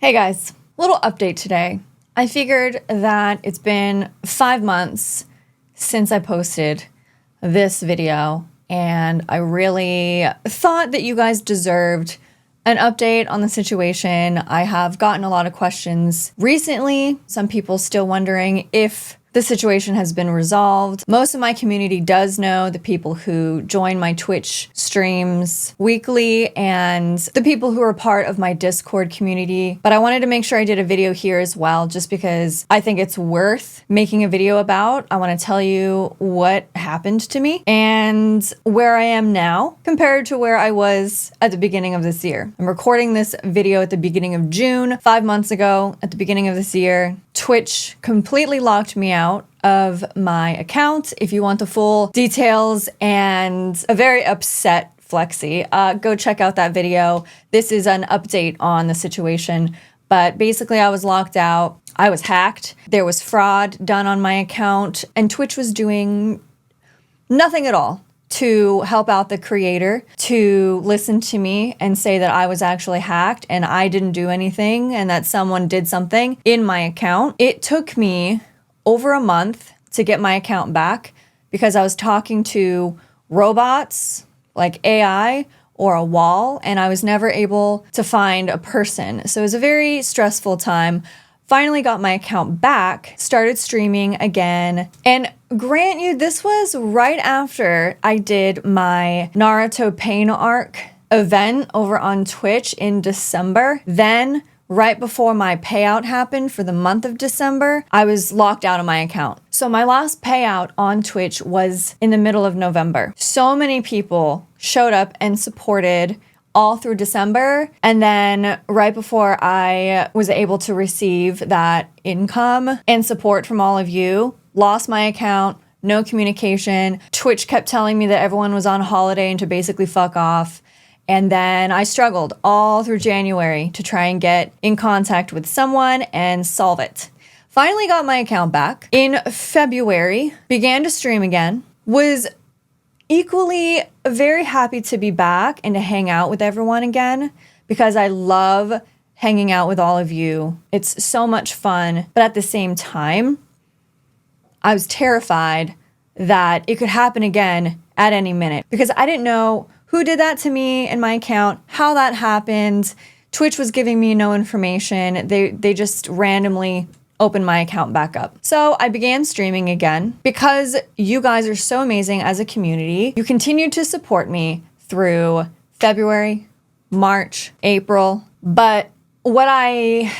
Hey guys, little update today. I figured that it's been 5 months since I posted this video, and I really thought that you guys deserved an update on the situation. I have gotten a lot of questions recently, some people still wondering if the situation has been resolved. Most of my community does know, the people who join my Twitch streams weekly and the people who are part of my Discord community. But I wanted to make sure I did a video here as well, just because I think it's worth making a video about. I want to tell you what happened to me and where I am now compared to where I was at the beginning of this year. I'm recording this video at the beginning of June. 5 months ago, at the beginning of this year, Twitch completely locked me out of my account. If you want the full details and a very upset Flexi, go check out that video. This is an update on the situation. But basically, I was locked out. I was hacked. There was fraud done on my account, and Twitch was doing nothing at all to help out the creator, to listen to me and say that I was actually hacked and I didn't do anything and that someone did something in my account. It took me over a month to get my account back because I was talking to robots like AI or a wall, and I was never able to find a person. So it was a very stressful time. Finally got my account back, started streaming again, and grant you, this was right after I did my Naruto Pain Arc event over on Twitch in December. Then, right before my payout happened for the month of December, I was locked out of my account. So my last payout on Twitch was in the middle of November. So many people showed up and supported all through December, and then right before I was able to receive that income and support from all of you, lost my account, no communication. Twitch kept telling me that everyone was on holiday and to basically fuck off. And then I struggled all through January to try and get in contact with someone and solve it. Finally got my account back. In February, began to stream again, was equally very happy to be back and to hang out with everyone again because I love hanging out with all of you. It's so much fun, but at the same time, I was terrified that it could happen again at any minute because I didn't know who did that to me in my account, how that happened. Twitch was giving me no information. They just randomly open my account back up. So I began streaming again because you guys are so amazing as a community. You continued to support me through February, March, April. But what I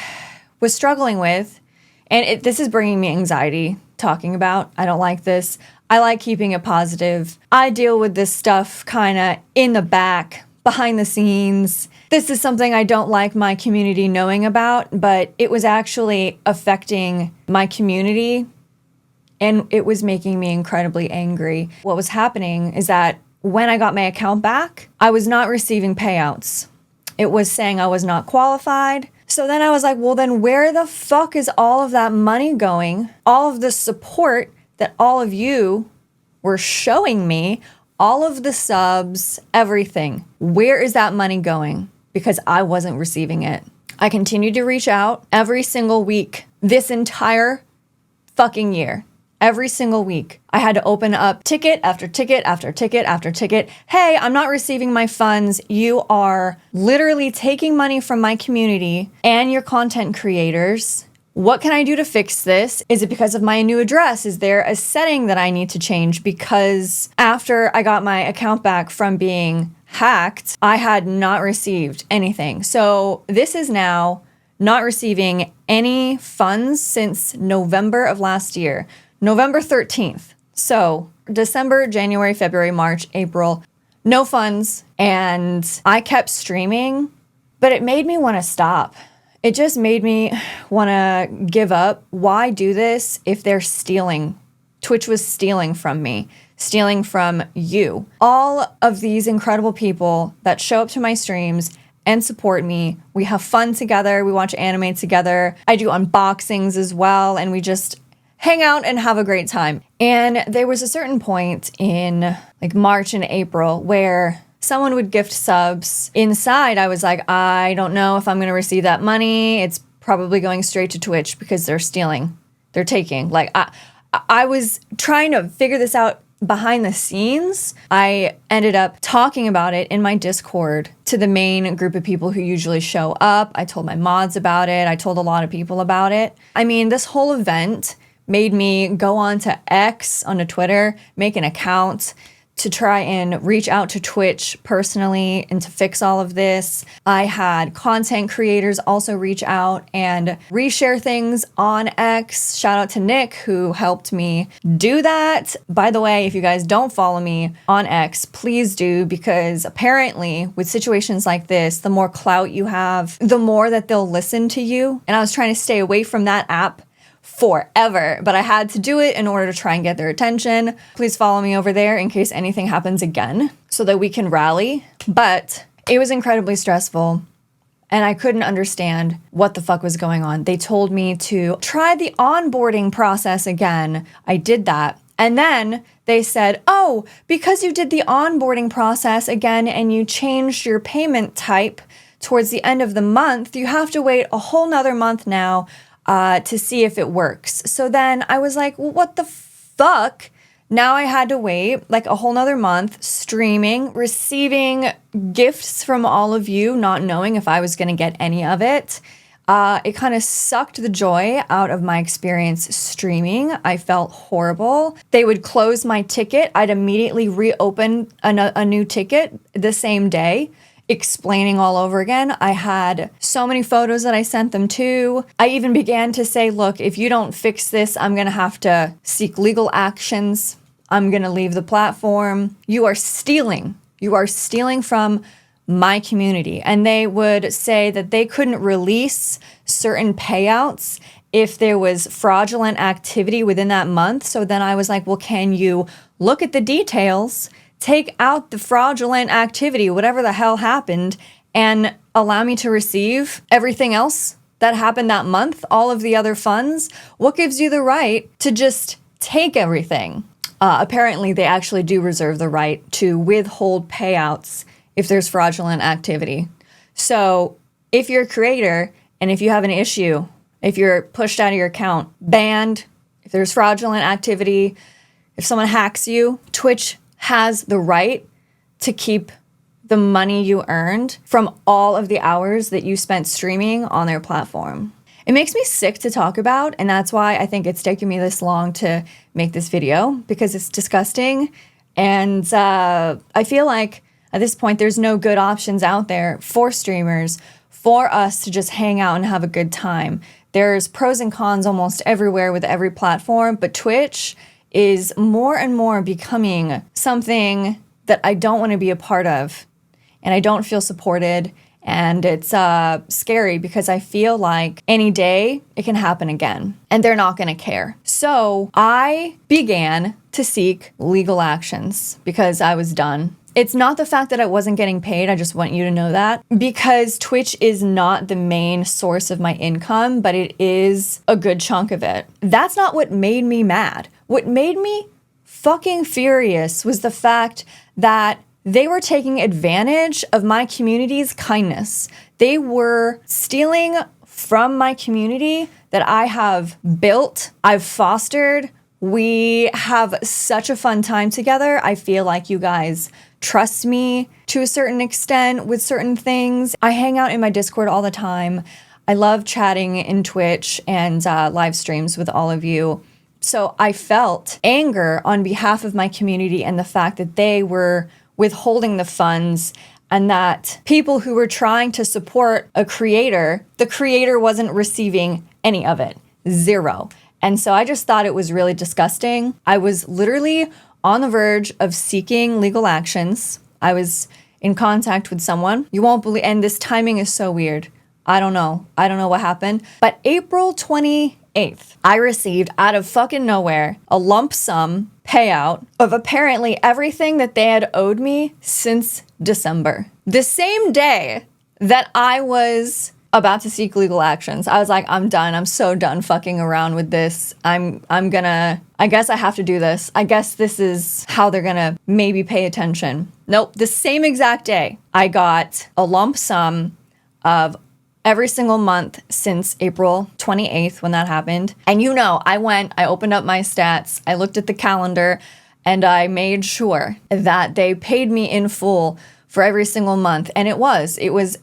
was struggling with, and this is bringing me anxiety talking about, I don't like this. I like keeping it positive. I deal with this stuff kind of in the back, behind the scenes. This is something I don't like my community knowing about, but it was actually affecting my community and it was making me incredibly angry. What was happening is that when I got my account back, I was not receiving payouts. It was saying I was not qualified. So then I was like, well, then where the fuck is all of that money going? All of the support that all of you were showing me, all of the subs, everything. Where is that money going? Because I wasn't receiving it. I continued to reach out every single week, this entire fucking year. Every single week, I had to open up ticket after ticket after ticket after ticket. Hey, I'm not receiving my funds. You are literally taking money from my community and your content creators. What can I do to fix this? Is it because of my new address? Is there a setting that I need to change? Because after I got my account back from being hacked, I had not received anything. So this is now not receiving any funds since November of last year, November 13th. So December, January, February, March, April, no funds. And I kept streaming, but it made me want to stop. It just made me want to give up. Why do this if they're stealing? Twitch was stealing from me, stealing from you. All of these incredible people that show up to my streams and support me. We have fun together. We watch anime together. I do unboxings as well. And we just hang out and have a great time. And there was a certain point in like March and April where someone would gift subs. Inside, I was like, I don't know if I'm going to receive that money. It's probably going straight to Twitch because they're stealing. They're taking. Like, I was trying to figure this out behind the scenes. I ended up talking about it in my Discord to the main group of people who usually show up. I told my mods about it. I told a lot of people about it. I mean, this whole event made me go on to X, onto Twitter, make an account to try and reach out to Twitch personally and to fix all of this. I had content creators also reach out and reshare things on X. Shout out to Nick, who helped me do that. By the way, if you guys don't follow me on X, please do, because apparently with situations like this, the more clout you have, the more that they'll listen to you. And I was trying to stay away from that app forever, but I had to do it in order to try and get their attention. Please follow me over there in case anything happens again so that we can rally. But it was incredibly stressful and I couldn't understand what the fuck was going on. They told me to try the onboarding process again. I did that. And then they said, oh, because you did the onboarding process again and you changed your payment type towards the end of the month, you have to wait a whole nother month now to see if it works. So then I was like, well, what the fuck? Now I had to wait like a whole nother month streaming, receiving gifts from all of you, not knowing if I was going to get any of it. It kind of sucked the joy out of my experience streaming. I felt horrible. They would close my ticket. I'd immediately reopen a new ticket the same day, explaining all over again. I had so many photos that I sent them to. I even began to say, look, if you don't fix this, I'm going to have to seek legal actions. I'm going to leave the platform. You are stealing. You are stealing from my community. And they would say that they couldn't release certain payouts if there was fraudulent activity within that month. So then I was like, well, can you look at the details, take out the fraudulent activity, whatever the hell happened, and allow me to receive everything else that happened that month, all of the other funds? What gives you the right to just take everything? Apparently, they actually do reserve the right to withhold payouts if there's fraudulent activity. So if you're a creator and if you have an issue, if you're pushed out of your account, banned, if there's fraudulent activity, if someone hacks you, Twitch has the right to keep the money you earned from all of the hours that you spent streaming on their platform. It makes me sick to talk about, and that's why I think it's taken me this long to make this video, because it's disgusting. And I feel like at this point, there's no good options out there for streamers, for us to just hang out and have a good time. There's pros and cons almost everywhere with every platform, but Twitch is more and more becoming something that I don't want to be a part of, and I don't feel supported, and it's scary because I feel like any day it can happen again, and they're not going to care. So I began to seek legal actions because I was done. It's not the fact that I wasn't getting paid. I just want you to know that, because Twitch is not the main source of my income, but it is a good chunk of it. That's not what made me mad. What made me fucking furious was the fact that they were taking advantage of my community's kindness. They were stealing from my community that I have built, I've fostered. We have such a fun time together. I feel like you guys trust me to a certain extent with certain things. I hang out in my Discord all the time. I love chatting in Twitch and live streams with all of you. So I felt anger on behalf of my community and the fact that they were withholding the funds, and that people who were trying to support a creator, the creator wasn't receiving any of it. Zero. And so I just thought it was really disgusting. I was literally on the verge of seeking legal actions. I was in contact with someone. You won't believe, and this timing is so weird. I don't know what happened. But April 28th, I received out of fucking nowhere a lump sum payout of apparently everything that they had owed me since December. The same day that I was about to seek legal actions. I was like, I'm done. I'm so done fucking around with this. I guess I have to do this. I guess this is how they're gonna maybe pay attention. Nope. The same exact day, I got a lump sum of every single month since April 28th when that happened. And I opened up my stats, I looked at the calendar, and I made sure that they paid me in full for every single month. And it was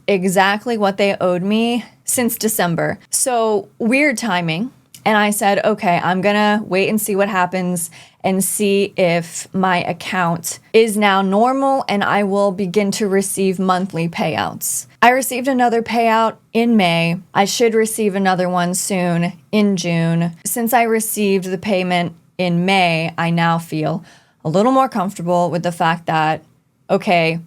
exactly what they owed me since December. So weird timing. And I said, okay, I'm gonna wait and see what happens and see if my account is now normal and I will begin to receive monthly payouts. I received another payout in May. I should receive another one soon in June. Since I received the payment in May, I now feel a little more comfortable with the fact that, okay,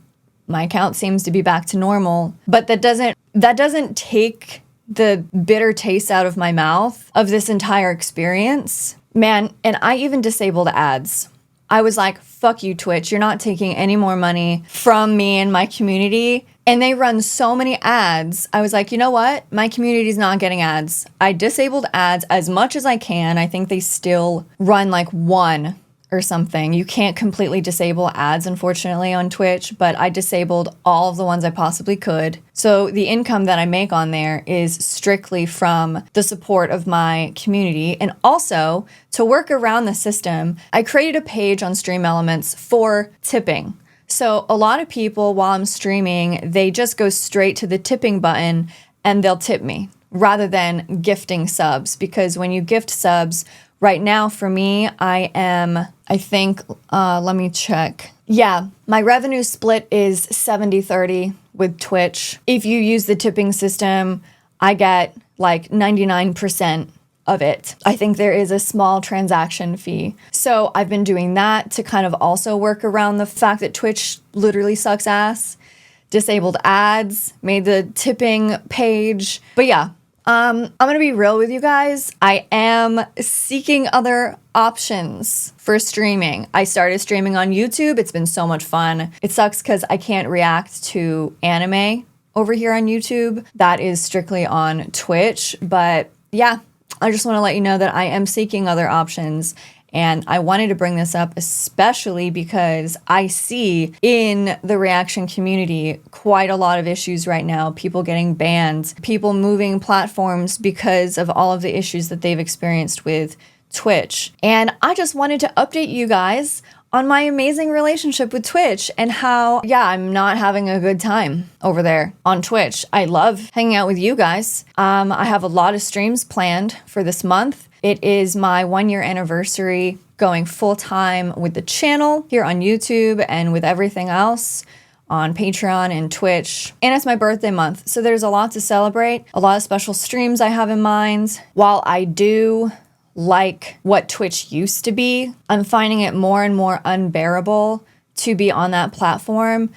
my account seems to be back to normal, but that doesn't take the bitter taste out of my mouth of this entire experience. Man, and I even disabled ads. I was like, fuck you, Twitch. You're not taking any more money from me and my community. And they run so many ads. I was like, you know what? My community's not getting ads. I disabled ads as much as I can. I think they still run like one or something. You can't completely disable ads, unfortunately, on Twitch, but I disabled all of the ones I possibly could. So the income that I make on there is strictly from the support of my community. And also, to work around the system, I created a page on Stream Elements for tipping. So a lot of people, while I'm streaming, they just go straight to the tipping button and they'll tip me rather than gifting subs. Because when you gift subs, right now, for me, let me check. Yeah, my revenue split is 70-30 with Twitch. If you use the tipping system, I get like 99% of it. I think there is a small transaction fee. So I've been doing that to kind of also work around the fact that Twitch literally sucks ass. Disabled ads, made the tipping page. But yeah, I'm gonna be real with you guys. I am seeking other options for streaming. I started streaming on YouTube. It's been so much fun. It sucks because I can't react to anime over here on YouTube. That is strictly on Twitch. But yeah, I just want to let you know that I am seeking other options. And I wanted to bring this up especially because I see in the reaction community quite a lot of issues right now. People getting banned, people moving platforms because of all of the issues that they've experienced with Twitch. And I just wanted to update you guys on my amazing relationship with Twitch and how, yeah, I'm not having a good time over there on Twitch. I love hanging out with you guys. I have a lot of streams planned for this month. It is my 1-year anniversary going full-time with the channel here on YouTube and with everything else on Patreon and Twitch. And it's my birthday month, so there's a lot to celebrate, a lot of special streams I have in mind. While I do like what Twitch used to be, I'm finding it more and more unbearable to be on that platform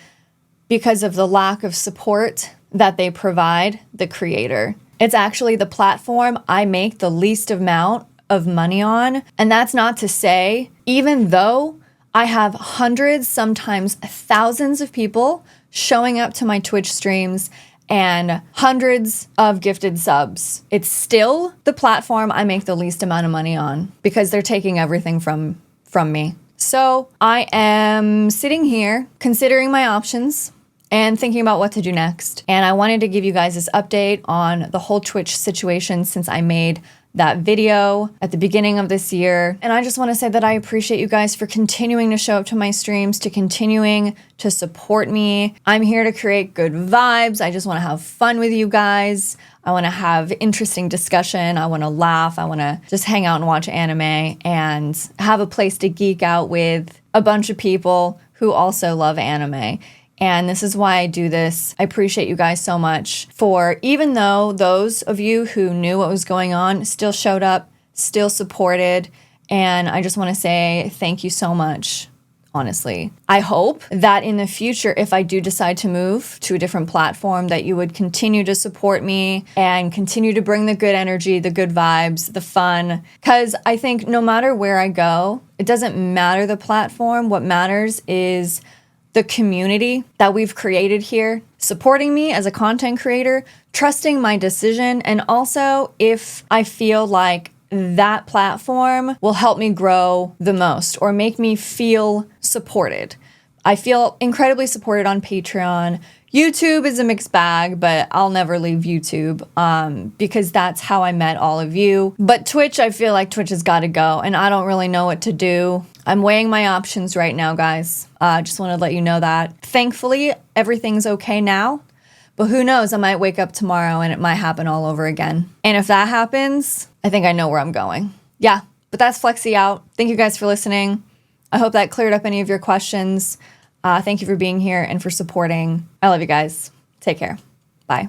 because of the lack of support that they provide the creator. It's actually the platform I make the least amount of money on. And that's not to say, even though I have hundreds, sometimes thousands of people showing up to my Twitch streams and hundreds of gifted subs, it's still the platform I make the least amount of money on because they're taking everything from me. So I am sitting here considering my options and thinking about what to do next. And I wanted to give you guys this update on the whole Twitch situation since I made that video at the beginning of this year. And I just want to say that I appreciate you guys for continuing to show up to my streams, to continuing to support me. I'm here to create good vibes. I just want to have fun with you guys. I want to have interesting discussion. I want to laugh. I want to just hang out and watch anime and have a place to geek out with a bunch of people who also love anime. And this is why I do this. I appreciate you guys so much for, even though those of you who knew what was going on still showed up, still supported. And I just want to say thank you so much, honestly. I hope that in the future, if I do decide to move to a different platform, that you would continue to support me and continue to bring the good energy, the good vibes, the fun. Because I think no matter where I go, it doesn't matter the platform. What matters is the community that we've created here, supporting me as a content creator, trusting my decision, and also if I feel like that platform will help me grow the most or make me feel supported. I feel incredibly supported on Patreon. YouTube is a mixed bag, but I'll never leave YouTube because that's how I met all of you. But Twitch, I feel like Twitch has got to go, and I don't really know what to do. I'm weighing my options right now, guys. Just want to let you know that. Thankfully, everything's okay now. But who knows, I might wake up tomorrow and it might happen all over again. And if that happens, I think I know where I'm going. Yeah, but that's Flexi out. Thank you guys for listening. I hope that cleared up any of your questions. Thank you for being here and for supporting. I love you guys. Take care. Bye.